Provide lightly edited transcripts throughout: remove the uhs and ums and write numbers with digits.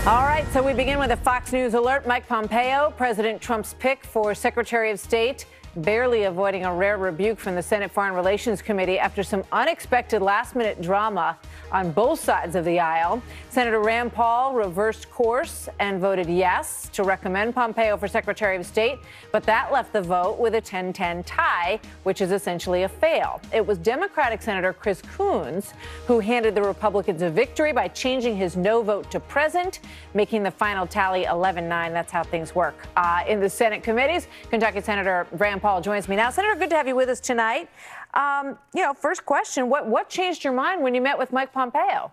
All right, so we begin with a Fox News alert. Mike Pompeo, President Trump's pick for Secretary of State, barely avoiding a rare rebuke from the Senate Foreign Relations Committee after some unexpected last-minute drama on both sides of the aisle. Senator Rand Paul reversed course and voted yes to recommend Pompeo for Secretary of State, but that left the vote with a 10-10 tie, which is essentially a fail. It was Democratic Senator Chris Coons who handed the Republicans a victory by changing his no vote to present, making the final tally 11-9. That's how things work. In the Senate committees, Kentucky Senator Rand Paul joins me now. Senator, good to have you with us tonight. First question, what changed your mind when you met with Mike Pompeo?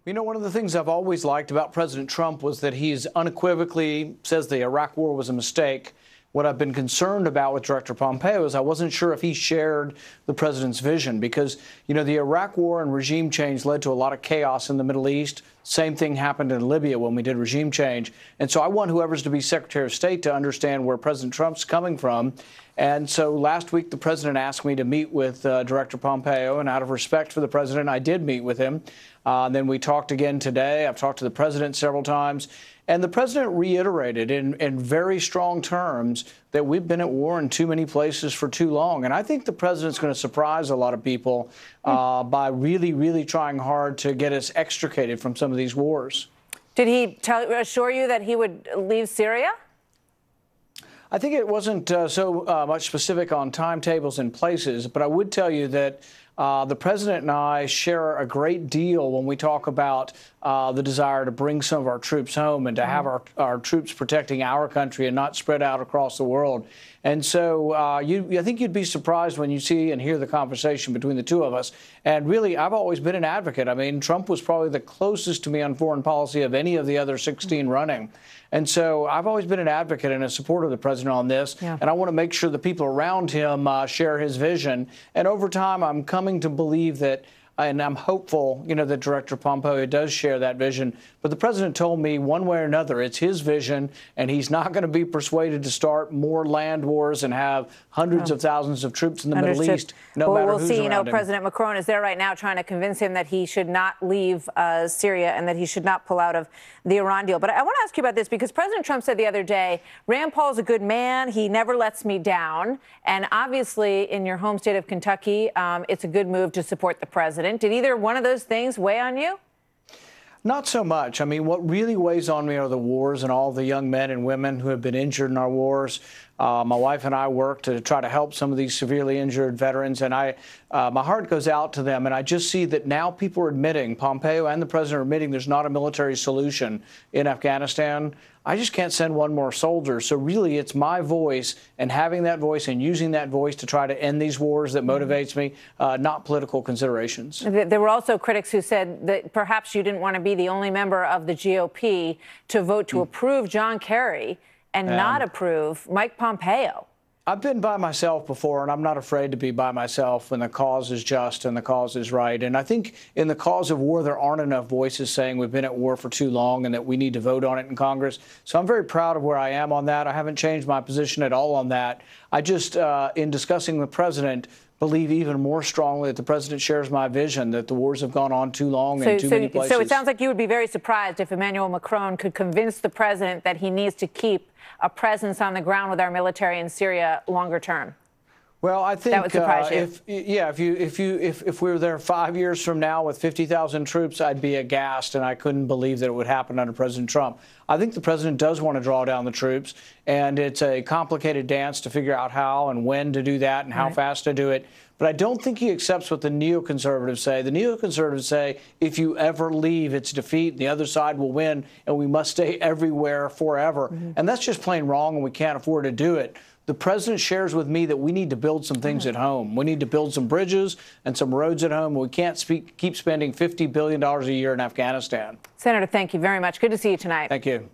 You know, one of the things I've always liked about President Trump was that he's unequivocally says the Iraq war was a mistake. What I've been concerned about with Director Pompeo is I wasn't sure if he shared the president's vision because, you know, the Iraq war and regime change led to a lot of chaos in the Middle East. Same thing happened in Libya when we did regime change. And so I want whoever's to be Secretary of State to understand where President Trump's coming from. And so last week, the president asked me to meet with Director Pompeo. And out of respect for the president, I did meet with him. Then we talked again today. I've talked to the president several times. And the president reiterated in very strong terms that we've been at war in too many places for too long. And I think the president's going to surprise a lot of people by really, really trying hard to get us extricated from some of these wars. Did he assure you that he would leave Syria? I think it wasn't so much specific on timetables and places, but I would tell you that the president and I share a great deal when we talk about the desire to bring some of our troops home and to have our troops protecting our country and not spread out across the world. And so I think you'd be surprised when you see and hear the conversation between the two of us. And really, I've always been an advocate. I mean, Trump was probably the closest to me on foreign policy of any of the other 16 running. And so I've always been an advocate and a supporter of the president on this. Yeah. And I want to make sure the people around him share his vision. And over time, I'm coming to believe that, and I'm hopeful, you know, that Director Pompeo does share that vision. But the president told me one way or another, it's his vision, and he's not going to be persuaded to start more land wars and have hundreds of thousands of troops in the Middle East, no matter who's around him. We'll see. You know, President Macron is there right now trying to convince him that he should not leave Syria and that he should not pull out of the Iran deal. But I want to ask you about this because President Trump said the other day, Rand Paul's a good man. He never lets me down. And obviously, in your home state of Kentucky, it's a good move to support the president. Did either one of those things weigh on you? Not so much. I mean, what really weighs on me are the wars and all the young men and women who have been injured in our wars. My wife and I work to try to help some of these severely injured veterans, and my heart goes out to them. And I just see that now people are admitting, Pompeo and the president are admitting there's not a military solution in Afghanistan. I just can't send one more soldier. So really, it's my voice and having that voice and using that voice to try to end these wars that motivates me, not political considerations. There were also critics who said that perhaps you didn't want to be the only member of the GOP to vote to approve John Kerry and not approve Mike Pompeo. I've been by myself before, and I'm not afraid to be by myself when the cause is just and the cause is right. And I think in the cause of war, there aren't enough voices saying we've been at war for too long and that we need to vote on it in Congress. So I'm very proud of where I am on that. I haven't changed my position at all on that. I just, in discussing the president, believe even more strongly that the president shares my vision, that the wars have gone on too long and too many places. So it sounds like you would be very surprised if Emmanuel Macron could convince the president that he needs to keep a presence on the ground with our military in Syria longer term. Well, I think that would surprise you. If we were there 5 years from now with 50,000 troops, I'd be aghast, and I couldn't believe that it would happen under President Trump. I think the president does want to draw down the troops, and it's a complicated dance to figure out how and when to do that and how fast to do it. But I don't think he accepts what the neoconservatives say. The neoconservatives say if you ever leave, it's defeat, and the other side will win, and we must stay everywhere forever. And that's just plain wrong, and we can't afford to do it. The president shares with me that we need to build some things at home. We need to build some bridges and some roads at home. We can't keep spending $50 billion a year in Afghanistan. Senator, thank you very much. Good to see you tonight. Thank you.